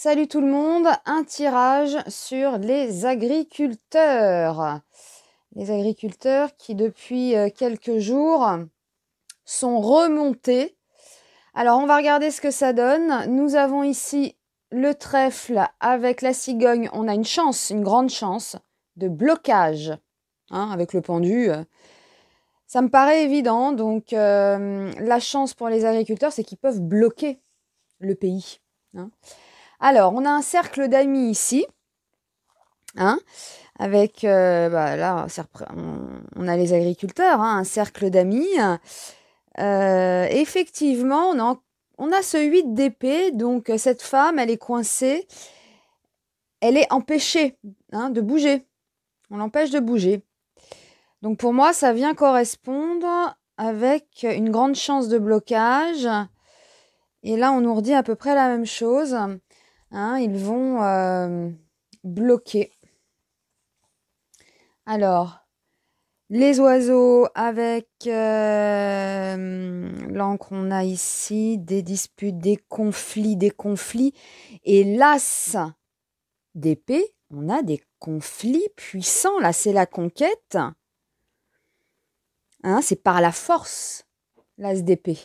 Salut tout le monde, un tirage sur les agriculteurs. Les agriculteurs qui depuis quelques jours sont remontés. Alors on va regarder ce que ça donne. Nous avons ici le trèfle avec la cigogne. On a une chance, une grande chance de blocage avec le pendu. Ça me paraît évident. Donc la chance pour les agriculteurs, c'est qu'ils peuvent bloquer le pays. Alors, on a un cercle d'amis ici, avec, là, on a les agriculteurs, un cercle d'amis. Effectivement, on a ce 8 d'épée, donc cette femme, elle est coincée, elle est empêchée de bouger. On l'empêche de bouger. Donc pour moi, ça vient correspondre avec une grande chance de blocage. Et là, on nous redit à peu près la même chose. Ils vont bloquer. Alors, les oiseaux avec l'encre, on a ici des disputes, des conflits. Et l'as d'épée, on a des conflits puissants. Là, c'est la conquête. C'est par la force, l'as d'épée.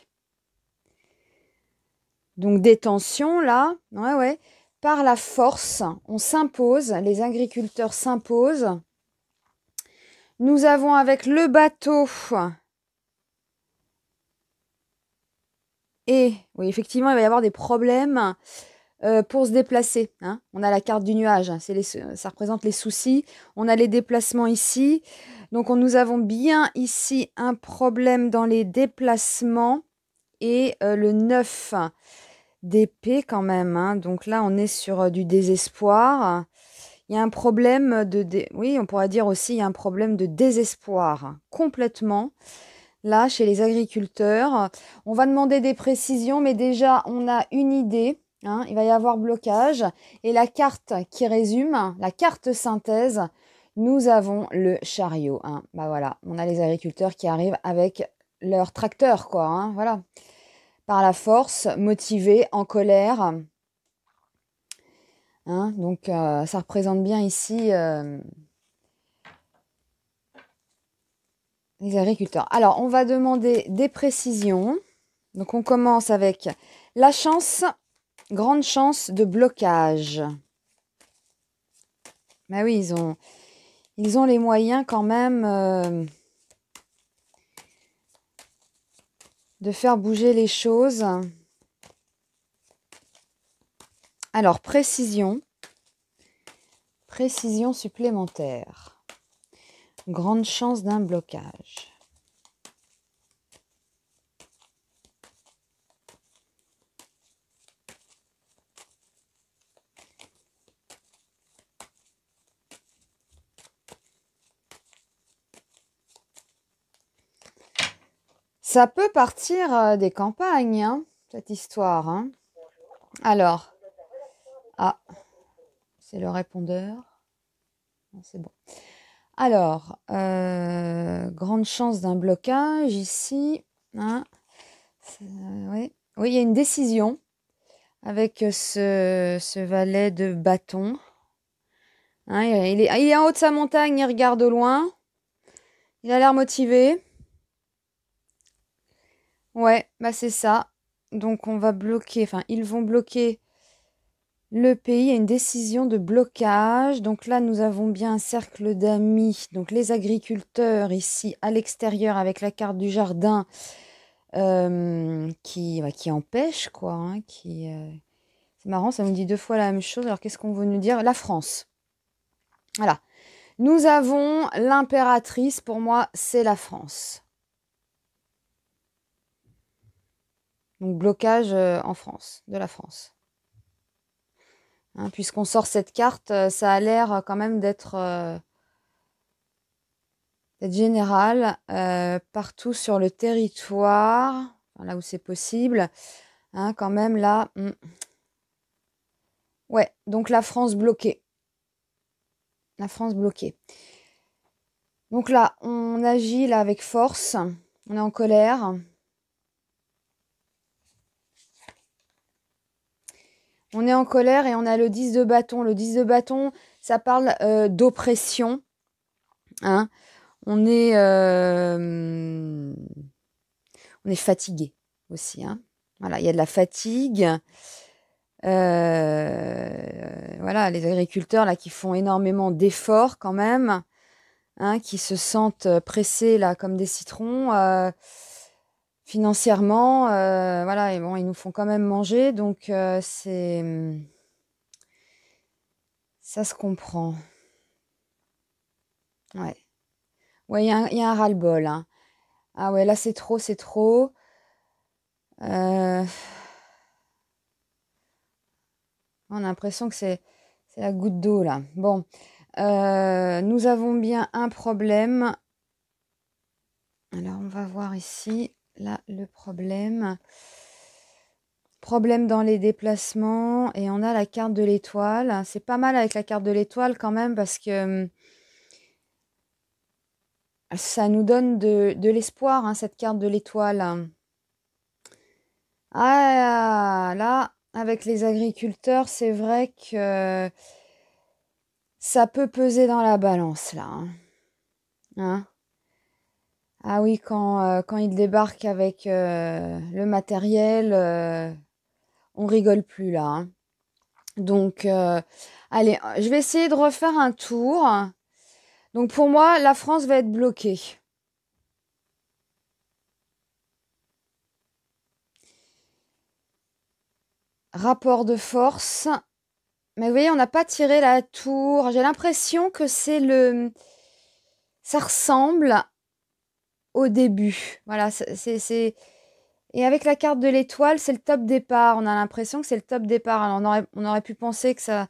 Donc des tensions là, ouais. Par la force, on s'impose, les agriculteurs s'imposent. Nous avons avec le bateau. Et oui, effectivement, il va y avoir des problèmes pour se déplacer. On a la carte du nuage, ça représente les soucis. On a les déplacements ici. Donc nous avons bien ici un problème dans les déplacements. Et le 9 d'épée quand même. Donc là, on est sur du désespoir. Il y a un problème oui, on pourrait dire aussi, il y a un problème de désespoir complètement. Là, chez les agriculteurs, on va demander des précisions, mais déjà, on a une idée. Il va y avoir blocage. Et la carte qui résume, la carte synthèse, nous avons le chariot. Voilà, on a les agriculteurs qui arrivent avec leur tracteur, quoi. Voilà. Par la force, motivés, en colère. Donc, ça représente bien ici les agriculteurs. Alors, on va demander des précisions. Donc, on commence avec la chance, grande chance de blocage. Oui, ils ont les moyens quand même de faire bouger les choses. Alors, précision supplémentaire. Grande chance d'un blocage. Ça peut partir des campagnes, cette histoire. Alors, c'est le répondeur. C'est bon. Alors, grande chance d'un blocage ici. Oui, il y a une décision avec ce valet de bâton. Il est en haut de sa montagne, il regarde au loin. Il a l'air motivé. Ouais, c'est ça. Donc on va bloquer, ils vont bloquer le pays. Il y a une décision de blocage. Donc là, nous avons bien un cercle d'amis. Donc les agriculteurs ici à l'extérieur avec la carte du jardin qui empêche, quoi. C'est marrant, ça nous dit 2 fois la même chose. Alors qu'est-ce qu'on veut nous dire? La France. Voilà. Nous avons l'impératrice. Pour moi, c'est la France. Donc blocage en France, de la France. Puisqu'on sort cette carte, ça a l'air quand même d'être général partout sur le territoire, là où c'est possible. Quand même là. Ouais, donc la France bloquée. La France bloquée. Donc là, on agit là avec force. On est en colère. On est en colère et on a le 10 de bâton. Le 10 de bâton, ça parle d'oppression. Hein. On est fatigué aussi. Hein. Voilà, il y a de la fatigue. Voilà, les agriculteurs là qui font énormément d'efforts quand même, hein, qui se sentent pressés là comme des citrons financièrement. Voilà, et bon, ils nous font quand même manger, donc ça se comprend. Ouais, ouais, il y a un ras-le-bol. Hein. Ah ouais, là c'est trop, c'est trop. On a l'impression que c'est la goutte d'eau là. Bon, nous avons bien un problème. Alors, on va voir ici, là, le problème. Problème dans les déplacements. Et on a la carte de l'étoile. C'est pas mal avec la carte de l'étoile quand même parce que ça nous donne de l'espoir, hein, cette carte de l'étoile. Ah, là, avec les agriculteurs, c'est vrai que ça peut peser dans la balance, là. Hein. Ah oui, quand ils débarquent avec le matériel, on rigole plus là. Hein. Donc, allez, je vais essayer de refaire un tour. Donc, pour moi, la France va être bloquée. Rapport de force. Mais vous voyez, on n'a pas tiré la tour. J'ai l'impression que c'est le... Ça ressemble au début. Voilà, c'est... Et avec la carte de l'étoile, c'est le top départ. On a l'impression que c'est le top départ. Alors, on aurait pu penser que ça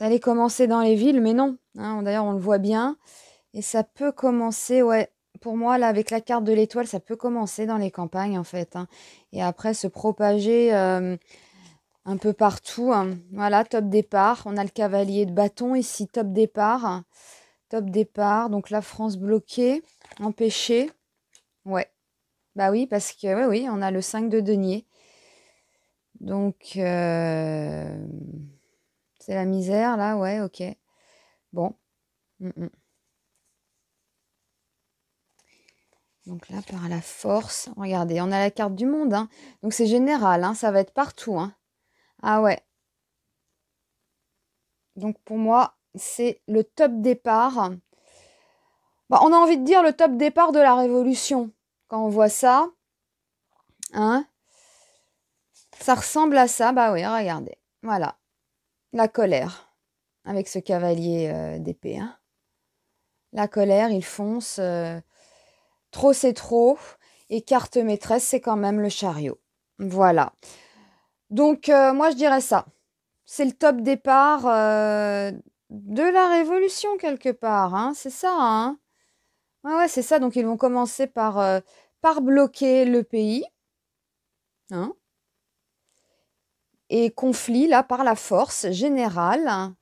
allait commencer dans les villes, mais non. Hein, d'ailleurs, on le voit bien. Et ça peut commencer, ouais, pour moi, là, avec la carte de l'étoile, ça peut commencer dans les campagnes, en fait. Hein, et après, se propager un peu partout. Hein. Voilà, top départ. On a le cavalier de bâton ici, top départ. Top départ. Donc, la France bloquée, empêchée. Ouais. Bah oui, parce que, ouais, oui, on a le 5 de denier. Donc, c'est la misère, là, ouais, ok. Bon. Donc là, par la force, regardez, on a la carte du monde. Hein. Donc c'est général, hein, ça va être partout. Hein. Ah ouais. Donc pour moi, c'est le top départ. Bah, on a envie de dire le top départ de la Révolution. Quand on voit ça, hein, ça ressemble à ça. Bah oui, regardez. Voilà. La colère. Avec ce cavalier d'épée. Hein. La colère, il fonce. Trop, c'est trop. Et carte maîtresse, c'est quand même le chariot. Voilà. Donc, moi, je dirais ça. C'est le top départ de la Révolution, quelque part. Hein. C'est ça. Hein. Ouais, c'est ça. Donc, ils vont commencer par bloquer le pays. Hein. Et conflit, là, par la force générale.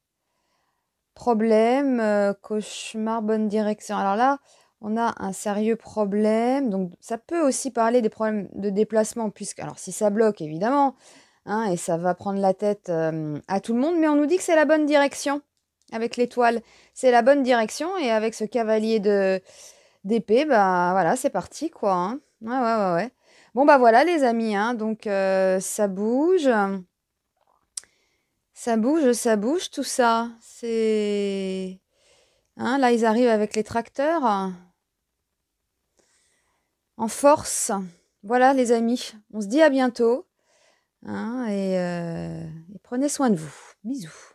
Problème, cauchemar, bonne direction. Alors là, on a un sérieux problème. Donc, ça peut aussi parler des problèmes de déplacement, puisque, alors, si ça bloque, évidemment, hein, et ça va prendre la tête à tout le monde, mais on nous dit que c'est la bonne direction avec l'étoile. C'est la bonne direction, et avec ce cavalier d'épée, bah voilà, c'est parti, quoi. Hein. Ouais, ouais, ouais, ouais. Bon, bah voilà, les amis, hein, donc ça bouge. Ça bouge tout ça. C'est... Hein, là, ils arrivent avec les tracteurs en force. Voilà, les amis, on se dit à bientôt. Hein, et prenez soin de vous. Bisous.